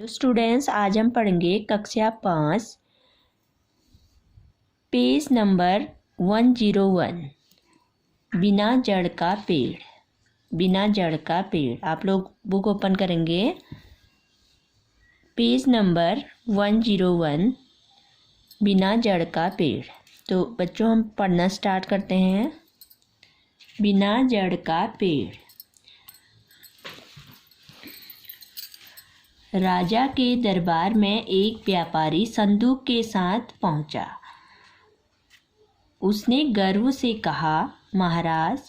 तो स्टूडेंट्स, आज हम पढ़ेंगे कक्षा 5 पेज नंबर 101 बिना जड़ का पेड़। बिना जड़ का पेड़। आप लोग बुक ओपन करेंगे पेज नंबर 101 बिना जड़ का पेड़। तो बच्चों, हम पढ़ना स्टार्ट करते हैं। बिना जड़ का पेड़। राजा के दरबार में एक व्यापारी संदूक के साथ पहुंचा। उसने गर्व से कहा, महाराज,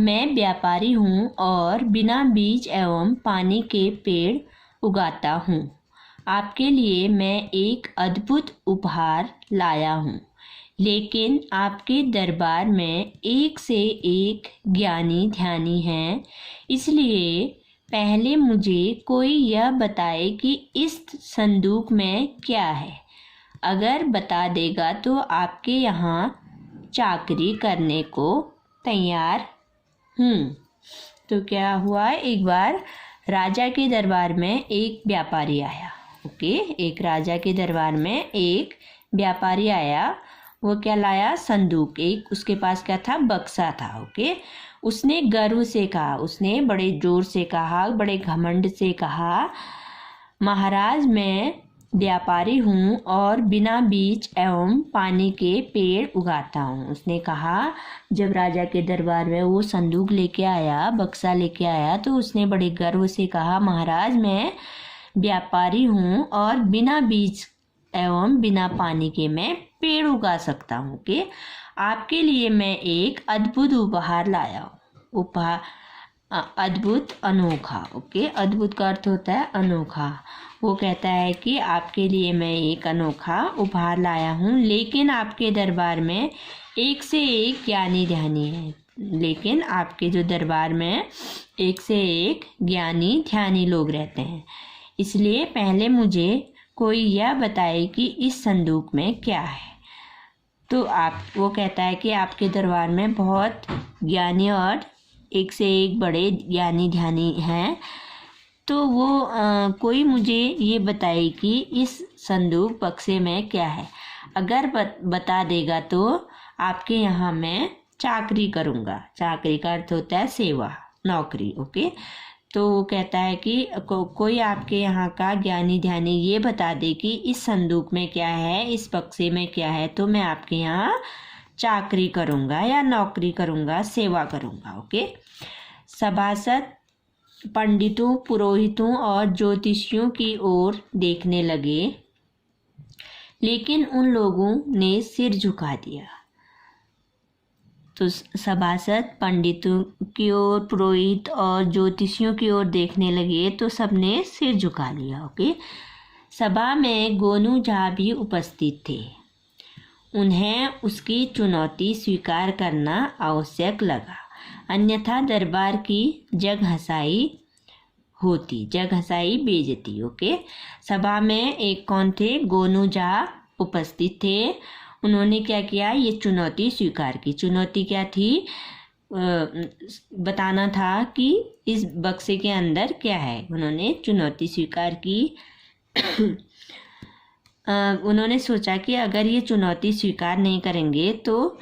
मैं व्यापारी हूं और बिना बीज एवं पानी के पेड़ उगाता हूं। आपके लिए मैं एक अद्भुत उपहार लाया हूं, लेकिन आपके दरबार में एक से एक ज्ञानी ध्यानी हैं, इसलिए पहले मुझे कोई यह बताए कि इस संदूक में क्या है। अगर बता देगा तो आपके यहाँ चाकरी करने को तैयार हूँ। तो क्या हुआ, एक बार राजा के दरबार में एक व्यापारी आया। एक राजा के दरबार में एक व्यापारी आया। वो क्या लाया? संदूक। एक उसके पास क्या था? बक्सा था। उसने गर्व से कहा, उसने बड़े जोर से कहा, बड़े घमंड से कहा, महाराज, मैं व्यापारी हूँ और बिना बीज एवं पानी के पेड़ उगाता हूँ। उसने कहा, जब राजा के दरबार में वो संदूक लेके आया, बक्सा लेके आया, तो उसने बड़े गर्व से कहा, महाराज, मैं व्यापारी हूँ और बिना बीज एवं बिना पानी के मैं पेड़ उगा सकता हूँ कि आपके लिए मैं एक अद्भुत उपहार लाया हूँ। उपहार अद्भुत, अनोखा। अद्भुत का अर्थ होता है अनोखा। वो कहता है कि आपके लिए मैं एक अनोखा उपहार लाया हूँ, लेकिन आपके दरबार में एक से एक ज्ञानी ध्यानी है। लेकिन आपके जो दरबार में एक से एक ज्ञानी ध्यानी लोग रहते हैं, इसलिए पहले मुझे कोई यह बताए कि इस संदूक में क्या है। तो वो कहता है कि आपके दरबार में बहुत ज्ञानी और एक से एक बड़े ज्ञानी ध्यानी हैं, तो वो कोई मुझे ये बताए कि इस संदूक बक्से में क्या है। अगर बता देगा तो आपके यहाँ मैं चाकरी करूँगा। चाकरी का अर्थ होता है सेवा, नौकरी। तो वो कहता है कि कोई आपके यहाँ का ज्ञानी ध्यानी ये बता दे कि इस संदूक में क्या है, इस बक्से में क्या है, तो मैं आपके यहाँ चाकरी करूँगा या नौकरी करूँगा, सेवा करूँगा। सभासद पंडितों, पुरोहितों और ज्योतिषियों की ओर देखने लगे, लेकिन उन लोगों ने सिर झुका दिया। तो सभासद पंडितों की ओर, पुरोहित और ज्योतिषियों की ओर देखने लगे तो सबने सिर झुका लिया। सभा में गोनू झा भी उपस्थित थे। उन्हें उसकी चुनौती स्वीकार करना आवश्यक लगा, अन्यथा दरबार की जग हंसाई होती, जग हंसाई बेइज्जती। सभा में एक कौन थे? गोनू झा उपस्थित थे। उन्होंने क्या किया? ये चुनौती स्वीकार की। चुनौती क्या थी? बताना था कि इस बक्से के अंदर क्या है। उन्होंने चुनौती स्वीकार की। उन्होंने सोचा कि अगर ये चुनौती स्वीकार नहीं करेंगे तो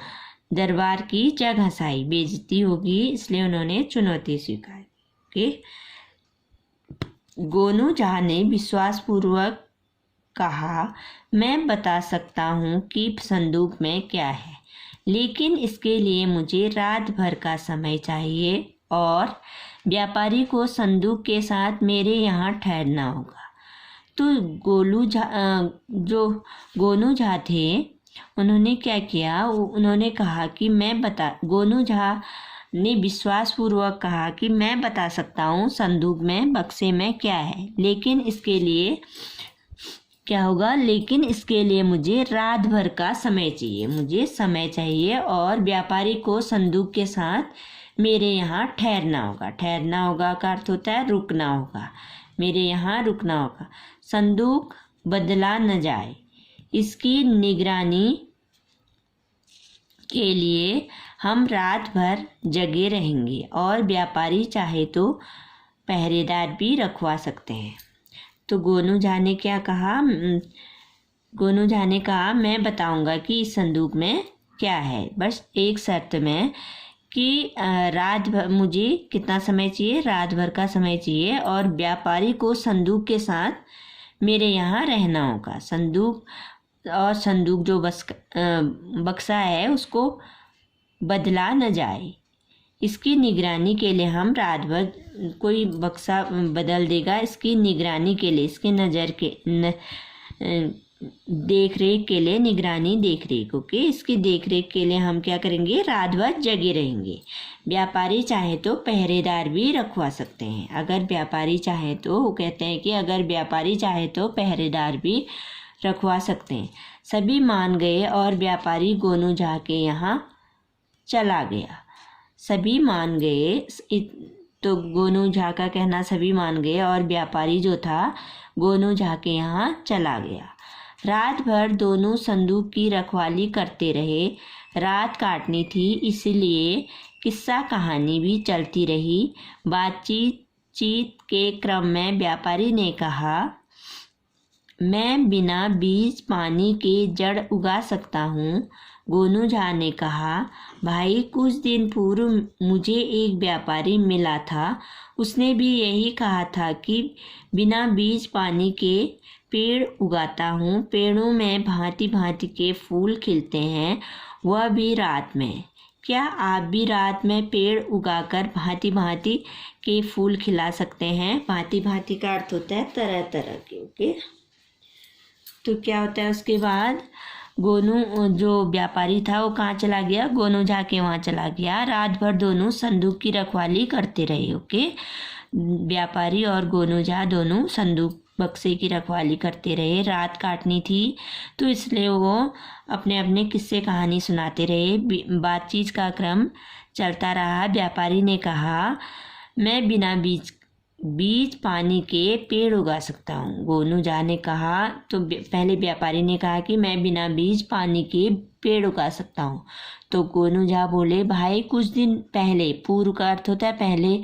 दरबार की जग हंसाई, बेइज्जती होगी, इसलिए उन्होंने चुनौती स्वीकार की। गोनू झा ने विश्वासपूर्वक कहा, मैं बता सकता हूँ कि संदूक में क्या है, लेकिन इसके लिए मुझे रात भर का समय चाहिए और व्यापारी को संदूक के साथ मेरे यहाँ ठहरना होगा। तो जो गोनू झा थे, उन्होंने क्या किया? उन्होंने कहा कि गोनू झा ने विश्वासपूर्वक कहा कि मैं बता सकता हूँ संदूक में, बक्से में क्या है, लेकिन इसके लिए क्या होगा? लेकिन इसके लिए मुझे रात भर का समय चाहिए, मुझे समय चाहिए और व्यापारी को संदूक के साथ मेरे यहाँ ठहरना होगा। ठहरना होगा का अर्थ होता है रुकना होगा, मेरे यहाँ रुकना होगा। संदूक बदला न जाए, इसकी निगरानी के लिए हम रात भर जगे रहेंगे और व्यापारी चाहे तो पहरेदार भी रखवा सकते हैं। तो गोनू झा ने क्या कहा? गोनू झा ने कहा मैं बताऊंगा कि इस संदूक में क्या है, बस एक शर्त में कि रात भर, मुझे कितना समय चाहिए? रात भर का समय चाहिए, और व्यापारी को संदूक के साथ मेरे यहाँ रहना होगा। संदूक जो बक्सा है उसको बदला न जाए। इसकी निगरानी के लिए हम रात भर, कोई बक्सा बदल देगा, इसकी निगरानी के लिए, इसके नज़र के देख रेख के लिए, निगरानी देख रेख, ओके, इसकी देख रेख के लिए हम क्या करेंगे? रात भर जगे रहेंगे। व्यापारी चाहे तो पहरेदार भी रखवा सकते हैं। अगर व्यापारी चाहे तो, वो कहते हैं कि अगर व्यापारी चाहे तो पहरेदार भी रखवा सकते हैं। सभी मान गए और व्यापारी गोनू झा के यहाँ चला गया। सभी मान गए, तो गोनू झा का कहना सभी मान गए और व्यापारी जो था गोनू झा के यहाँ चला गया। रात भर दोनों संदूक की रखवाली करते रहे। रात काटनी थी, इसलिए किस्सा कहानी भी चलती रही। बातचीत के क्रम में व्यापारी ने कहा, मैं बिना बीज पानी के जड़ उगा सकता हूँ। गोनू झा ने कहा, भाई कुछ दिन पूर्व मुझे एक व्यापारी मिला था, उसने भी यही कहा था कि बिना बीज पानी के पेड़ उगाता हूँ। पेड़ों में भांति भांति के फूल खिलते हैं, वह भी रात में। क्या आप भी रात में पेड़ उगाकर भांति भांति के फूल खिला सकते हैं? भांति भांति का अर्थ होता है तरह तरह के, ओके। तो क्या होता है उसके बाद? गोनू जो व्यापारी था वो कहाँ चला गया? गोनू झा के वहाँ चला गया। रात भर दोनों संदूक की रखवाली करते रहे, ओके। व्यापारी और गोनू झा दोनों संदूक बक्से की रखवाली करते रहे। रात काटनी थी तो इसलिए वो अपने अपने किस्से कहानी सुनाते रहे। बातचीत का क्रम चलता रहा। व्यापारी ने कहा, मैं बिना बीज पानी के पेड़ उगा सकता हूँ। गोनू झा ने कहा, तो पहले व्यापारी ने कहा कि मैं बिना बीज पानी के पेड़ उगा सकता हूँ। तो गोनू झा बोले, भाई कुछ दिन पहले, पूर्व का अर्थ होता है पहले,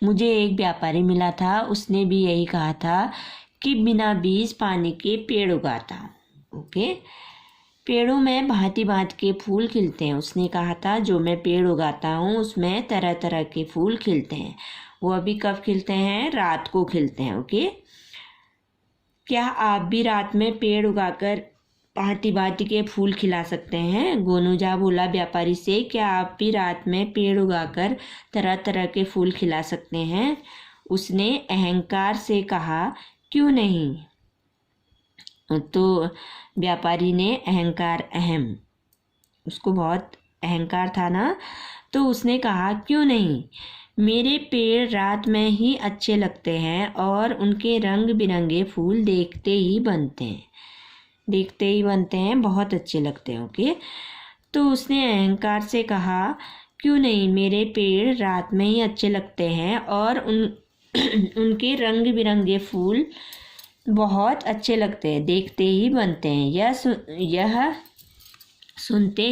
मुझे एक व्यापारी मिला था, उसने भी यही कहा था कि बिना बीज पानी के पेड़ उगाता हूँ, ओके। पेड़ों में भांति भांति के फूल खिलते हैं। उसने कहा था जो मैं पेड़ उगाता हूँ उसमें तरह तरह के फूल खिलते हैं। वो अभी कब खिलते हैं? रात को खिलते हैं, ओके। क्या आप भी रात में पेड़ उगाकर भांति भांति के फूल खिला सकते हैं? गोनू झा बोला व्यापारी से, क्या आप भी रात में पेड़ उगाकर तरह तरह के फूल खिला सकते हैं? उसने अहंकार से कहा, क्यों नहीं? तो व्यापारी ने उसको बहुत अहंकार था ना, तो उसने कहा, क्यों नहीं? मेरे पेड़ रात में ही अच्छे लगते हैं और उनके रंग बिरंगे फूल देखते ही बनते हैं, बहुत अच्छे लगते हैं, ओके। तो उसने अहंकार से कहा, क्यों नहीं? मेरे पेड़ रात में ही अच्छे लगते हैं और उनके रंग बिरंगे फूल बहुत अच्छे लगते हैं, देखते ही बनते हैं। यह सुनते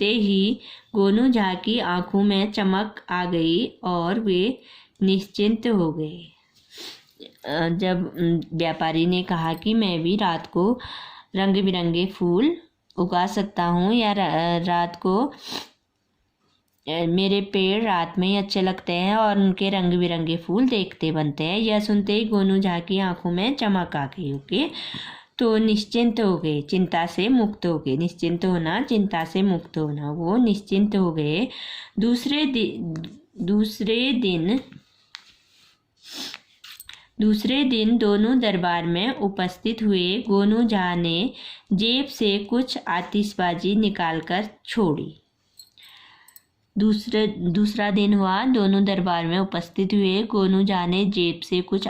ही गोनू झा की आंखों में चमक आ गई और वे निश्चिंत हो गए। जब व्यापारी ने कहा कि मैं भी रात को रंग बिरंगे फूल उगा सकता हूँ, या रात को मेरे पेड़ रात में ही अच्छे लगते हैं और उनके रंग बिरंगे फूल देखते बनते हैं, यह सुनते ही गोनू झा की आंखों में चमक आ गई, ओके। तो निश्चिंत हो गए, चिंता से मुक्त हो गए। निश्चिंत होना, चिंता से मुक्त होना, वो निश्चिंत हो गए। दूसरे दिन दोनों दरबार में उपस्थित हुए। गोनू झा ने जेब से कुछ आतिशबाजी निकालकर छोड़ी। दूसरा दिन हुआ, दोनों दरबार में उपस्थित हुए। गोनू झा ने जेब से कुछ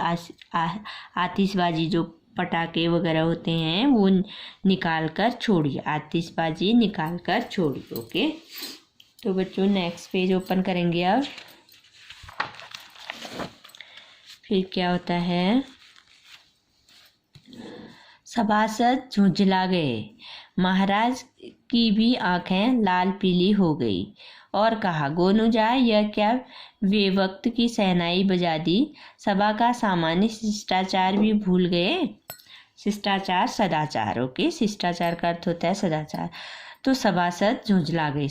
आतिशबाजी, जो पटाखे वगैरह होते हैं, वो निकालकर छोड़ी। आतिशबाजी निकालकर छोड़ी, ओके। तो बच्चों नेक्स्ट पेज ओपन करेंगे अब। फिर क्या होता है? सभासद झुंझला गए। महाराज की भी आंखें लाल पीली हो गई और कहा, गोनूजा, यह क्या बेवक्त की शहनाई बजा दी? सभा का सामान्य शिष्टाचार भी भूल गए? शिष्टाचार सदाचार, ओके। शिष्टाचार का अर्थ होता है सदाचार। तो सभासद झुंझला गई,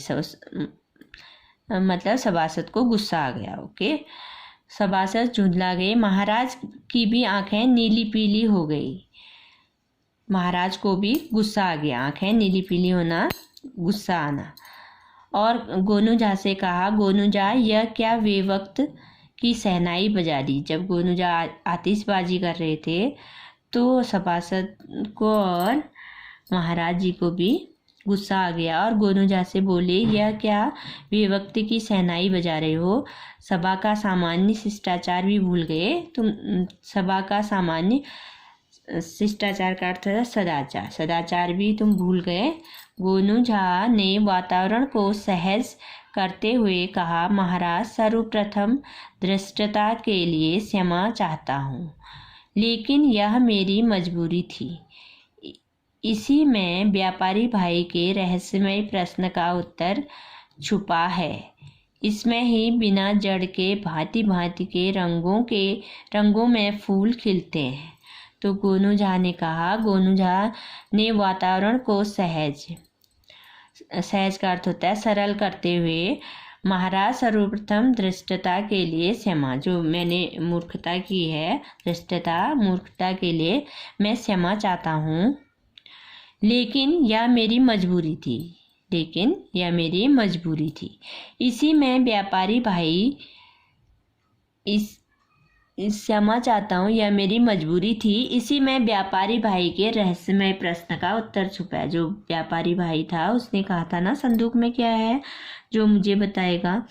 मतलब सभासद को गुस्सा आ गया, ओके। सभासद झुंझला गए। महाराज की भी आंखें नीली पीली हो गई। महाराज को भी गुस्सा आ गया, आंखें नीली पीली होना, गुस्सा आना। और गोनूजा से कहा, गोनूजा, यह क्या बेवक्त की शहनाई बजा दी? जब गोनूजा आतिशबाजी कर रहे थे तो सभासद को और महाराज जी को भी गुस्सा आ गया और गोनूजा से बोले, यह क्या बेवक्त की शहनाई बजा रहे हो? सभा का सामान्य शिष्टाचार भी भूल गए तुम? सभा का सामान्य शिष्टाचार का अर्थ है सदाचार, सदाचार भी तुम भूल गए? गोनूजा ने वातावरण को सहज करते हुए कहा, महाराज, सर्वप्रथम धृष्टता के लिए क्षमा चाहता हूँ, लेकिन यह मेरी मजबूरी थी। इसी में व्यापारी भाई के रहस्यमय प्रश्न का उत्तर छुपा है। इसमें ही बिना जड़ के भांति भांति के रंगों में फूल खिलते हैं। तो गोनूजा ने कहा, गोनूजा ने वातावरण को सहज का अर्थ होता है सरल करते हुए, महाराज, सर्वप्रथम धृष्टता के लिए क्षमा, जो मैंने मूर्खता की है, धृष्टता मूर्खता के लिए मैं क्षमा चाहता हूँ, लेकिन यह मेरी मजबूरी थी। इसी में व्यापारी भाई क्षमा चाहता हूँ, यह मेरी मजबूरी थी। इसी में व्यापारी भाई के रहस्यमय प्रश्न का उत्तर छुपा है। जो व्यापारी भाई था उसने कहा था ना, संदूक में क्या है जो मुझे बताएगा।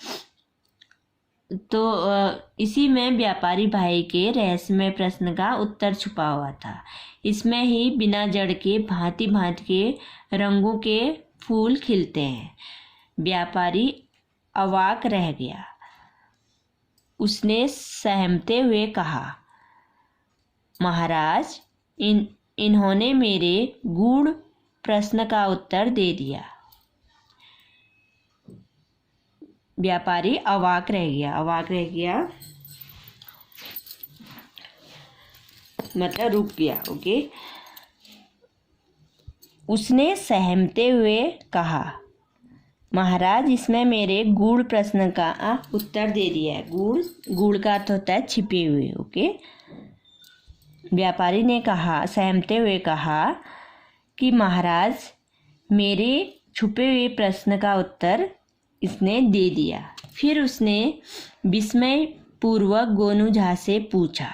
तो इसी में व्यापारी भाई के रहस्यमय प्रश्न का उत्तर छुपा हुआ था। इसमें ही बिना जड़ के भांति भांति के रंगों के फूल खिलते हैं। व्यापारी अवाक रह गया। उसने सहमते हुए कहा, महाराज, इन्होंने मेरे गूढ़ प्रश्न का उत्तर दे दिया। व्यापारी अवाक रह गया मतलब रुक गया, ओके। उसने सहमते हुए कहा, महाराज, इसमें मेरे गूढ़ प्रश्न का उत्तर दे दिया है। गूढ़ का अर्थ होता है छिपे हुए, ओके। व्यापारी ने कहा, सहमते हुए कहा कि महाराज, मेरे छुपे हुए प्रश्न का उत्तर इसने दे दिया। फिर उसने विस्मय पूर्वक गोनूजा से पूछा।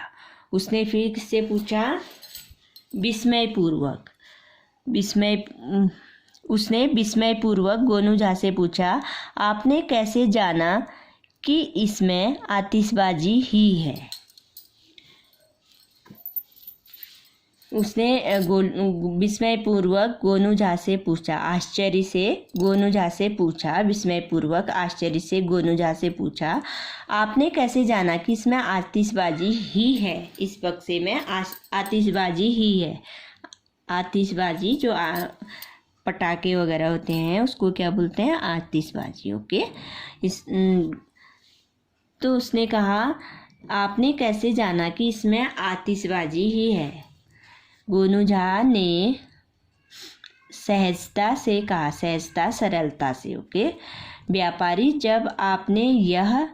उसने फिर किससे पूछा? उसने विस्मयपूर्वक गोनूजा से पूछा, आपने कैसे जाना कि इसमें आतिशबाजी ही है? उसने विस्मयपूर्वक गोनूजा से पूछा, आपने कैसे जाना कि इसमें आतिशबाजी ही है? इस बक्से में आतिशबाजी ही है। आतिशबाजी जो पटाखे वगैरह होते हैं उसको क्या बोलते हैं? आतिशबाजी, ओके। तो उसने कहा, आपने कैसे जाना कि इसमें आतिशबाजी ही है? गोनूजा ने सहजता से कहा, सहजता सरलता से, ओके। व्यापारी, जब आपने यह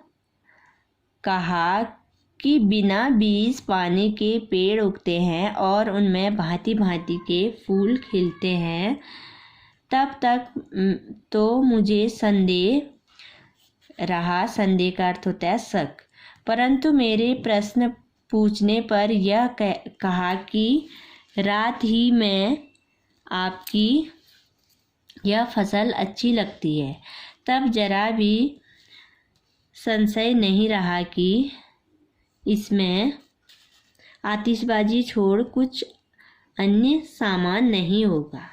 कहा कि बिना बीज पानी के पेड़ उगते हैं और उनमें भांति भांति के फूल खिलते हैं, तब तक तो मुझे संदेह रहा। संदेह का अर्थ होता है शक। परंतु मेरे प्रश्न पूछने पर यह कहा कि रात ही में आपकी यह फसल अच्छी लगती है, तब जरा भी संशय नहीं रहा कि इसमें आतिशबाजी छोड़ कुछ अन्य सामान नहीं होगा।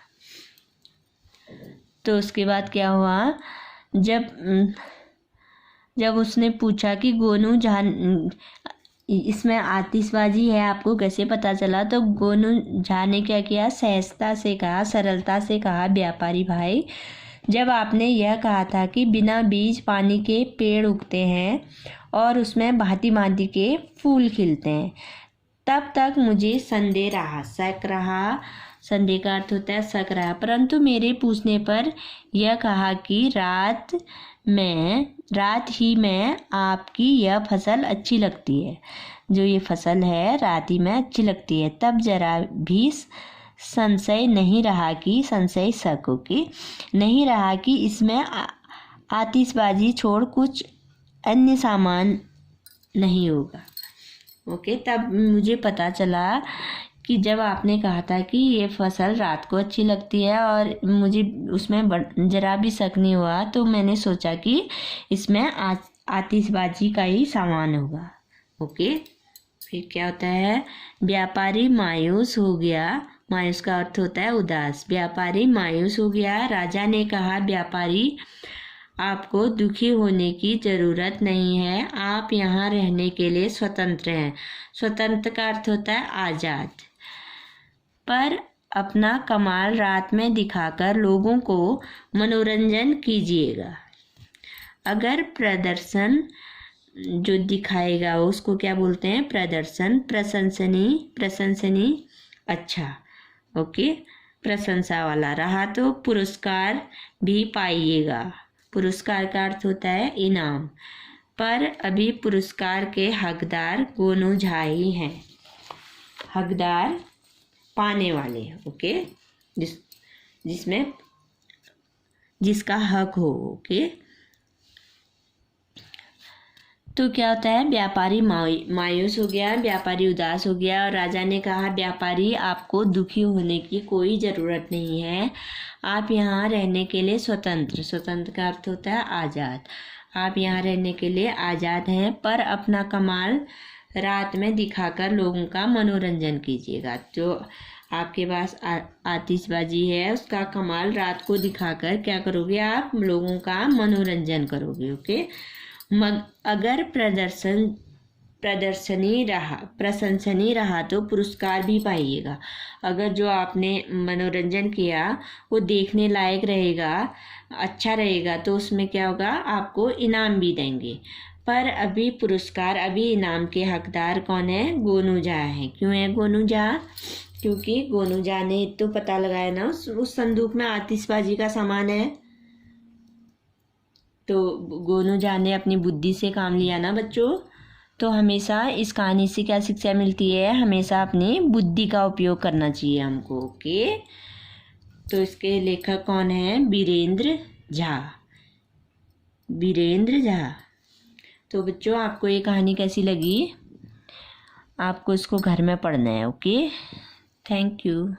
तो उसके बाद क्या हुआ? जब उसने पूछा कि इसमें आतिशबाजी है, आपको कैसे पता चला? तो गोनू झा ने क्या किया, सहजता से कहा, सरलता से कहा, व्यापारी भाई, जब आपने यह कहा था कि बिना बीज पानी के पेड़ उगते हैं और उसमें भांति भांति के फूल खिलते हैं, तब तक मुझे संदेह रहा, शक रहा। संदेह का अर्थ होता है शक रहा। परंतु मेरे पूछने पर यह कहा कि रात ही में आपकी यह फसल अच्छी लगती है, जो ये फसल है रात ही में अच्छी लगती है। तब जरा भी संशय नहीं रहा कि नहीं रहा कि इसमें आतिशबाजी छोड़ कुछ अन्य सामान नहीं होगा। ओके, तब मुझे पता चला कि जब आपने कहा था कि ये फसल रात को अच्छी लगती है और मुझे उसमें जरा भी शक नहीं हुआ, तो मैंने सोचा कि इसमें आतिशबाजी का ही सामान होगा। ओके, फिर क्या होता है, व्यापारी मायूस हो गया। मायूस का अर्थ होता है उदास। व्यापारी मायूस हो गया। राजा ने कहा, व्यापारी, आपको दुखी होने की ज़रूरत नहीं है, आप यहाँ रहने के लिए स्वतंत्र हैं। स्वतंत्र का अर्थ होता है आज़ाद। पर अपना कमाल रात में दिखाकर लोगों को मनोरंजन कीजिएगा। अगर प्रदर्शन जो दिखाएगा उसको क्या बोलते हैं, प्रदर्शन, प्रशंसनीय, अच्छा, ओके, प्रशंसा वाला रहा तो पुरस्कार भी पाइएगा। पुरस्कार का अर्थ होता है इनाम। पर अभी पुरस्कार के हकदार गोनू झा ही हैं, हकदार पाने वाले। ओके, जिसका हक हो। ओके, तो क्या होता है, व्यापारी मायूस हो गया, व्यापारी उदास हो गया और राजा ने कहा, व्यापारी, आपको दुखी होने की कोई ज़रूरत नहीं है, आप यहाँ रहने के लिए स्वतंत्र का अर्थ होता है आज़ाद। आप यहाँ रहने के लिए आज़ाद हैं, पर अपना कमाल रात में दिखाकर लोगों का मनोरंजन कीजिएगा। जो आपके पास आतिशबाजी है उसका कमाल रात को दिखाकर क्या करोगे, आप लोगों का मनोरंजन करोगे। ओके, अगर प्रशंसनीय रहा तो पुरस्कार भी पाइएगा। अगर जो आपने मनोरंजन किया वो देखने लायक रहेगा, अच्छा रहेगा, तो उसमें क्या होगा, आपको इनाम भी देंगे। पर अभी इनाम के हकदार कौन है, गोनू झा है। क्यों है गोनू झा? क्योंकि गोनू झा ने तो पता लगाया ना उस संदूक में आतिशबाजी का सामान है। तो गोनू झा ने अपनी बुद्धि से काम लिया ना बच्चों। तो हमेशा इस कहानी से क्या शिक्षा मिलती है, हमेशा अपनी बुद्धि का उपयोग करना चाहिए हमको। ओके, तो इसके लेखक कौन है, वीरेंद्र झा। तो बच्चों, आपको ये कहानी कैसी लगी? आपको इसको घर में पढ़ना है। Okay, thank you.